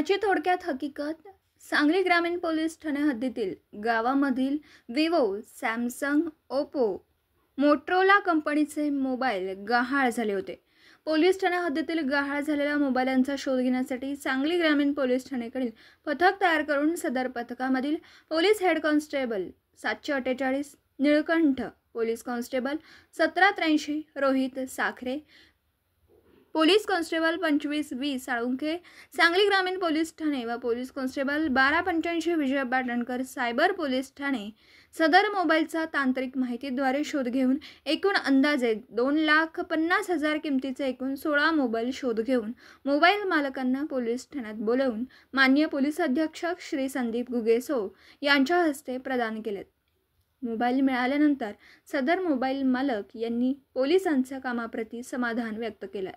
ह्याची थोडक्यात हकीकत सांगली ग्रामीण पोलीस ठाणे हद्दीतील गावामधील विवो, सॅमसंग, ओप्पो, मोटरोला कंपनीचे मोबाईल गहाळ झाले होते. पोलीस ठाणे हद्दीतील गहाळ झालेल्या मोबाईलांचा शोध घेण्यासाठी सांगली ग्रामीण पोलीस ठाणेकडील पथक तयार करून सदर पथकामधील police head constable 748 Nilkanth, police constable 1783 Rohit Sakhare, police constable 2520 Salunkhe, Sangli ग्रामीण पोलीस ठाणे व police constable 1285 Vijay Patankar cyber police ठाणे सदर मोबाईलचा तांत्रिक माहितीद्वारे शोध घेऊन एकूण अंदाजे 2,50,000 किमतीचे एकूण 16 मोबाईल शोध घेऊन मोबाईल मालकांना पोलीस ठाण्यात बोलवून माननीय पोलीस अधीक्षक श्री संदीप गुगेसो यांच्या हस्ते प्रदान केलेत. मोबाईल मिळाल्यानंतर सदर मोबाईल मालक यांनी पोलिसांच्या कामाप्रती समाधान व्यक्त केलं.